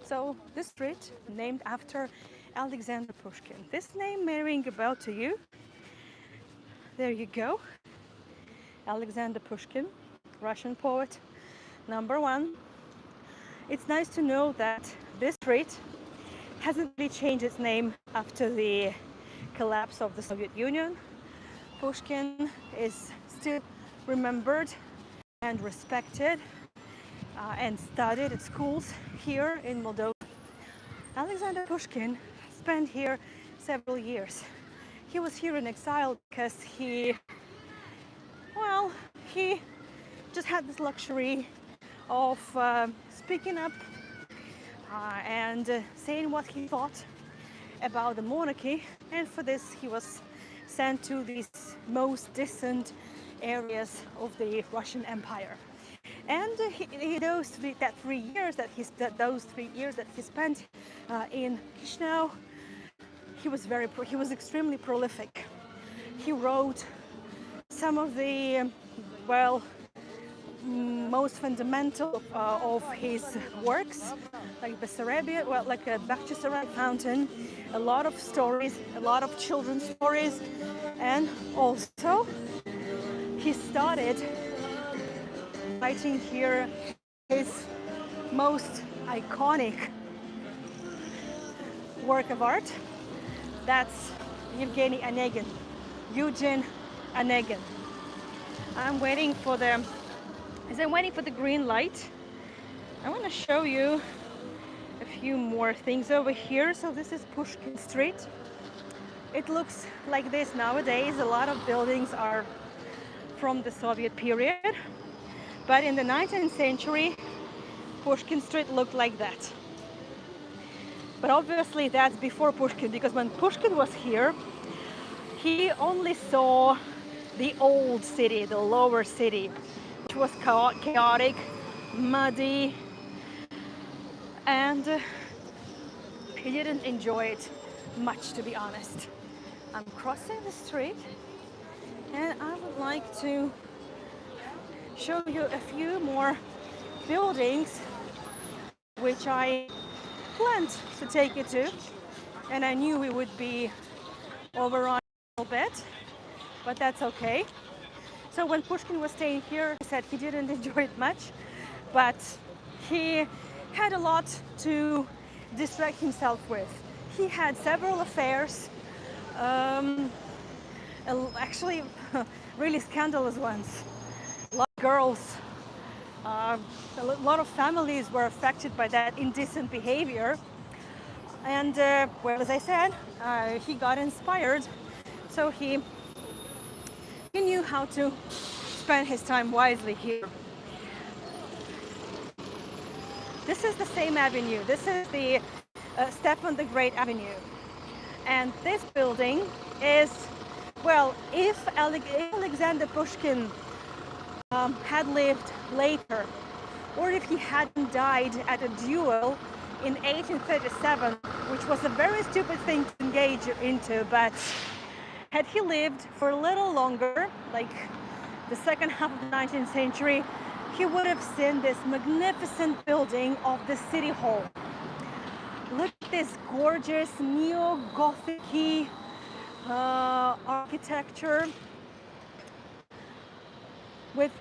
So this street, named after Alexander Pushkin. This name may ring a bell to you. There you go. Alexander Pushkin, Russian poet, #1. It's nice to know that this street hasn't really changed its name after the collapse of the Soviet Union. Pushkin is still remembered and respected and studied at schools here in Moldova. Alexander Pushkin spent here several years. He was here in exile because he just had this luxury of speaking up and saying what he thought about the monarchy, and for this he was sent to these most distant areas of the Russian Empire. And those 3 years that he spent in Chisinau, he was extremely prolific. He wrote some of the most fundamental of his works, like Bessarabia, like a Bakhchisarai fountain, a lot of stories, a lot of children's stories, and also he started writing here his most iconic work of art. That's Evgeny Onegin, Eugene Onegin. I'm waiting for the, as I'm waiting for the green light, I want to show you a few more things over here. So this is Pushkin Street. It looks like this nowadays. A lot of buildings are from the Soviet period, but in the 19th century, Pushkin Street looked like that. But obviously that's before Pushkin, because when Pushkin was here, he only saw the old city, the lower city, which was chaotic, muddy, and he didn't enjoy it much, to be honest. I'm crossing the street and I would like to show you a few more buildings which I planned to take you to, and I knew we would be overrun a little bit, but that's okay. So when Pushkin was staying here, he said he didn't enjoy it much, but he had a lot to distract himself with. He had several affairs, actually really scandalous ones. A lot of girls, a lot of families were affected by that indecent behavior. And well, as I said, he got inspired, so he knew how to spend his time wisely here. This is the same avenue. This is the Stefan the Great Avenue. And this building is, well, if Alexander Pushkin had lived later, or if he hadn't died at a duel in 1837, which was a very stupid thing to engage into, but had he lived for a little longer, like the second half of the 19th century, he would have seen this magnificent building of the City Hall. Look at this gorgeous neo-Gothic architecture with,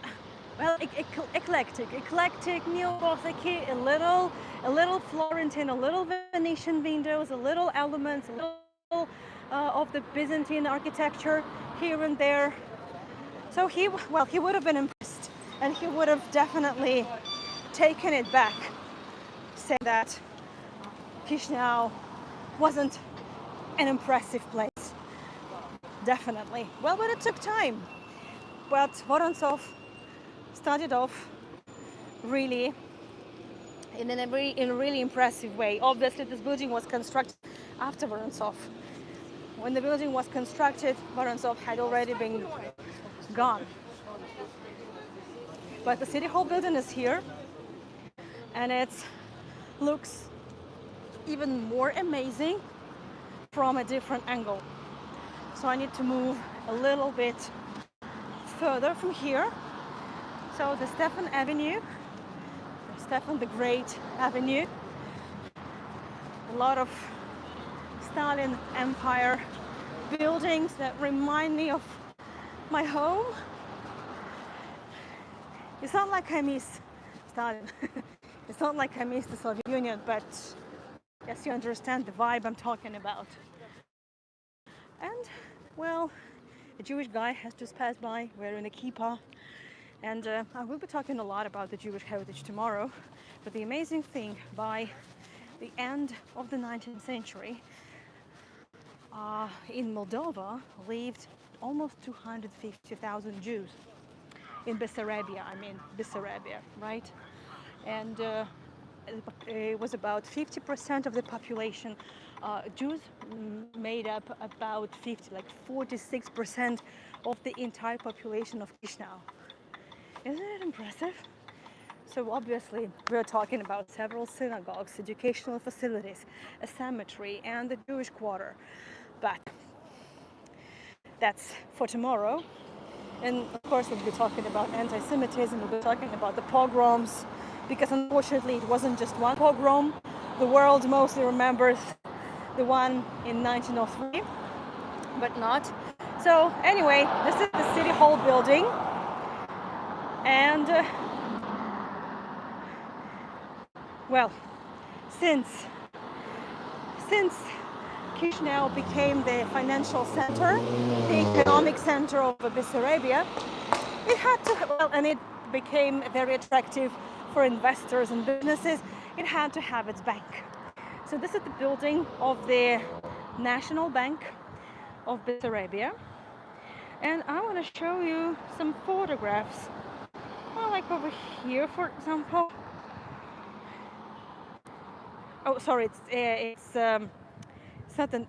well, eclectic neo-Gothic, a little Florentine, a little Venetian windows, a little elements, a little of the Byzantine architecture here and there. So he would have been impressed, and he would have definitely taken it back, saying that Chisinau wasn't an impressive place. Definitely. Well, but it took time. But Vorontsov started off really in a really impressive way. Obviously, this building was constructed after Vorontsov. When the building was constructed, Vorontsov had already been gone. But the City Hall building is here, and it looks even more amazing from a different angle. So I need to move a little bit further from here. So the Stefan Avenue, Stefan the Great Avenue, a lot of Stalin Empire buildings that remind me of my home. It's not like I miss Stalin. It's not like I miss the Soviet Union, but yes, you understand the vibe I'm talking about. And, well, a Jewish guy has just passed by wearing a kippah. And I will be talking a lot about the Jewish heritage tomorrow. But the amazing thing, by the end of the 19th century, in Moldova lived almost 250,000 Jews. In Bessarabia, right? And it was about 50% of the population. Jews made up about 46% of the entire population of Chisinau. Isn't it impressive? So obviously we're talking about several synagogues, educational facilities, a cemetery, and the Jewish quarter. But that's for tomorrow. And of course we'll be talking about anti-Semitism, we'll be talking about the pogroms, because unfortunately it wasn't just one pogrom. The world mostly remembers the one in 1903, but not. So anyway, this is the City Hall building, and Well, since since Chisinau became the financial center, the economic center of Bessarabia, it had to, well, and it became very attractive for investors and businesses, it had to have its bank. So this is the building of the National Bank of Bessarabia. And I want to show you some photographs. Well, like over here, for example. Oh, sorry, it's not an,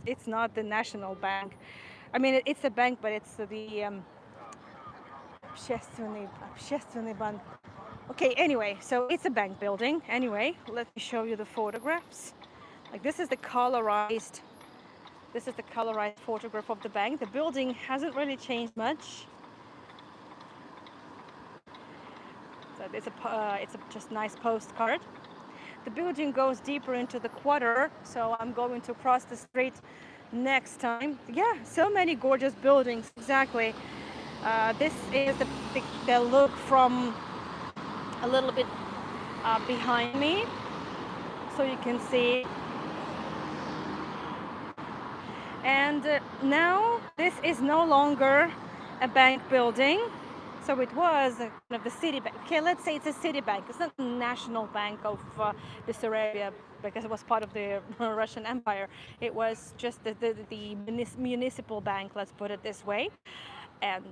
it's not the National Bank. I mean, it's a bank, but it's the общественный bank. Okay, anyway, so it's a bank building. Anyway, let me show you the photographs. Like this is the colorized photograph of the bank. The building hasn't really changed much. So it's a just nice postcard. The building goes deeper into the quarter, so I'm going to cross the street next time. Yeah, so many gorgeous buildings, exactly. This is the look from a little bit behind me, so you can see. And now this is no longer a bank building. So it was kind of the city bank. Okay, let's say it's a city bank. It's not the national bank of Bessarabia because it was part of the Russian Empire. It was just the municipal bank, let's put it this way. And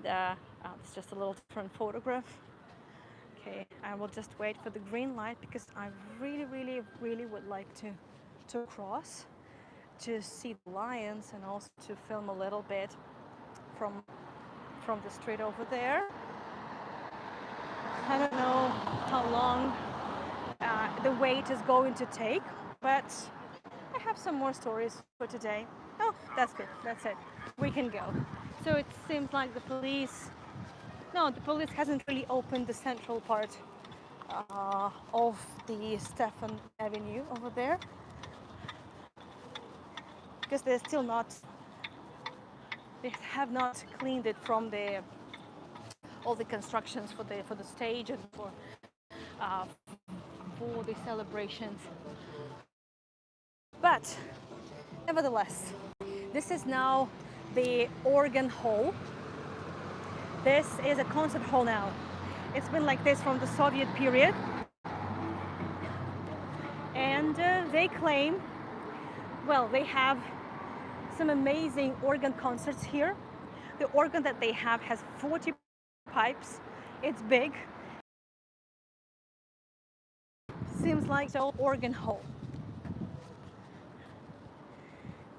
it's just a little different photograph. Okay, I will just wait for the green light because I really, really, really would like to cross to see the lions and also to film a little bit from the street over there. I don't know how long the wait is going to take, but I have some more stories for today. Oh, that's good. That's it. We can go. So it seems like the police hasn't really opened the central part of the Stefan Avenue over there because they have not cleaned it from all the constructions for the stage and for the celebrations. But nevertheless, this is now the organ hall. This is a concert hall now. It's been like this from the Soviet period. And they claim, well, they have some amazing organ concerts here. The organ that they have has 40 pipes. It's big. Seems like the old organ hall.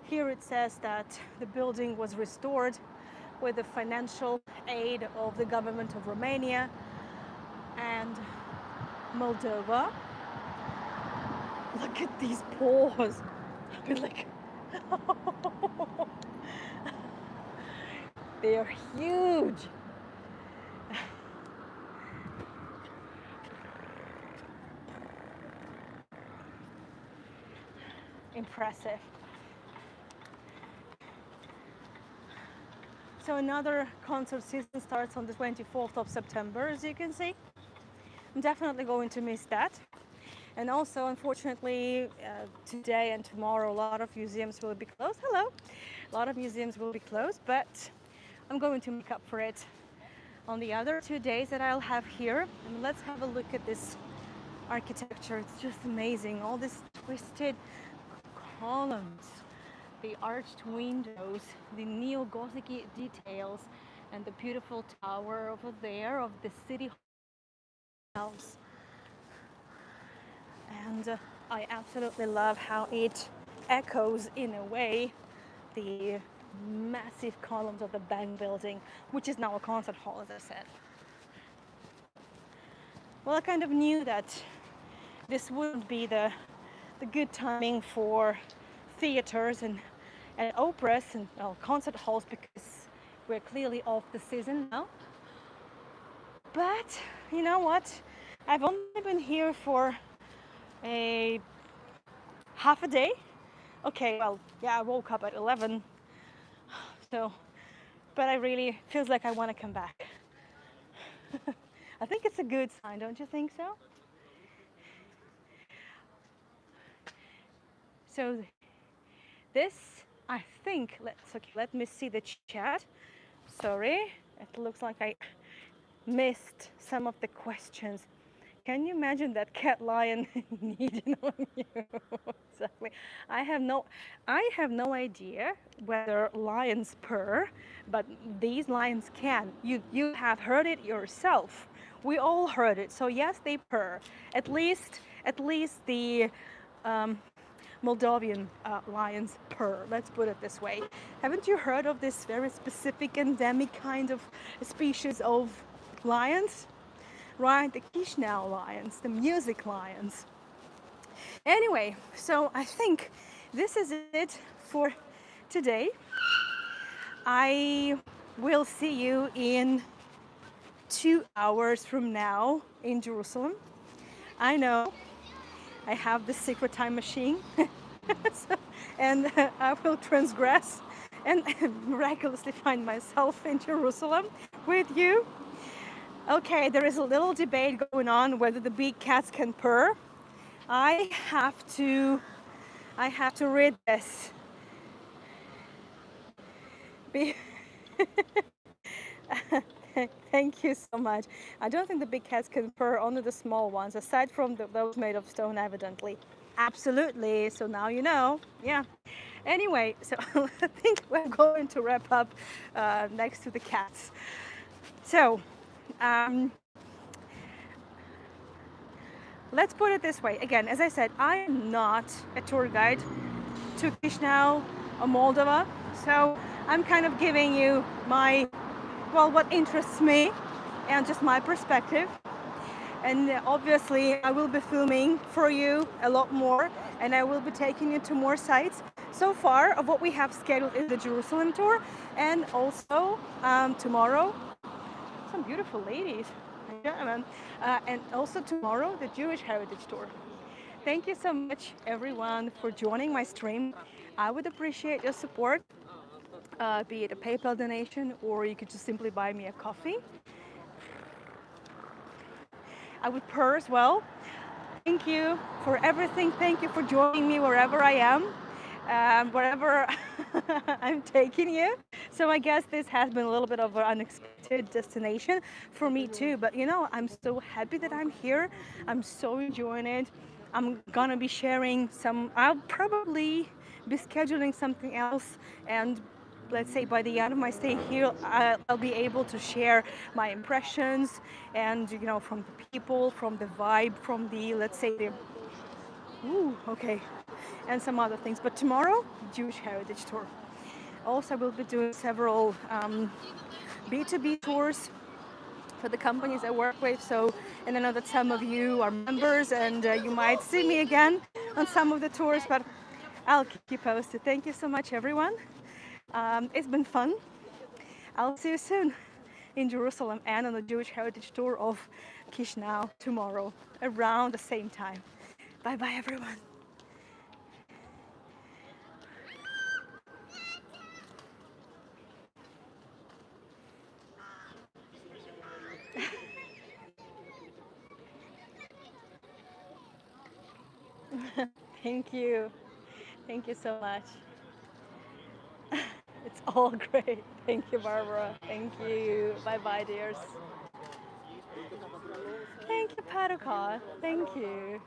Here it says that the building was restored with the financial aid of the government of Romania and Moldova. Look at these paws. I mean, like, they are huge. Impressive. So another concert season starts on the 24th of September, as you can see. I'm definitely going to miss that. And also, unfortunately, today and tomorrow, a lot of museums will be closed. Hello. A lot of museums will be closed, but I'm going to make up for it on the other 2 days that I'll have here. And let's have a look at this architecture. It's just amazing. All these twisted columns, the arched windows, the neo-Gothic details, and the beautiful tower over there of the city house. And I absolutely love how it echoes, in a way, the massive columns of the bank building, which is now a concert hall, as I said. Well, I kind of knew that this wouldn't be the good timing for theaters and operas and concert halls because we're clearly off the season now. But you know what? I've only been here for a half a day. Okay, well, yeah, I woke up at 11. So, but I really feels like I want to come back. I think it's a good sign, don't you think so? So this, I think, let me see the chat. Sorry, it looks like I missed some of the questions. Can you imagine that cat lion kneading on you? Exactly. I have no, I have no idea whether lions purr, but these lions can. You have heard it yourself. We all heard it. So yes, they purr. At least the um, Moldovan lions purr. Let's put it this way. Haven't you heard of this very specific endemic kind of species of lions? Right, the Chisinau lions, the music lions. Anyway, so I think this is it for today. I will see you in 2 hours from now in Jerusalem. I know I have the secret time machine, so, and I will transgress and miraculously find myself in Jerusalem with you. Okay, there is a little debate going on whether the big cats can purr. I have to read this. Thank you so much. I don't think the big cats can purr, only the small ones, aside from those made of stone, evidently. Absolutely. So now you know. Yeah. Anyway, so I think we're going to wrap up next to the cats. So. Let's put it this way. Again, as I said, I am not a tour guide to Chisinau or Moldova. So I'm kind of giving you what interests me and just my perspective. And obviously I will be filming for you a lot more, and I will be taking you to more sites. So far of what we have scheduled is the Jerusalem tour, and also tomorrow, some beautiful ladies. Yeah, and also tomorrow, the Jewish Heritage Tour. Thank you so much, everyone, for joining my stream. I would appreciate your support, be it a PayPal donation, or you could just simply buy me a coffee. I would purr as well. Thank you for everything. Thank you for joining me wherever I am, wherever I'm taking you. So I guess this has been a little bit of an unexpected destination for me too. But you know, I'm so happy that I'm here. I'm so enjoying it. I'm gonna be sharing I'll probably be scheduling something else, and let's say by the end of my stay here, I'll be able to share my impressions and, you know, from the people, from the vibe, from the, let's say, okay, and some other things. But tomorrow, Jewish Heritage Tour. Also, I will be doing several B2B tours for the companies I work with. So, and I know that some of you are members, and you might see me again on some of the tours, but I'll keep you posted. Thank you so much, everyone. It's been fun. I'll see you soon in Jerusalem and on the Jewish Heritage Tour of Chisinau tomorrow around the same time. Bye bye, everyone. Thank you. Thank you so much. It's all great. Thank you, Barbara. Thank you. Bye bye, dears. Thank you, Paducah. Thank you.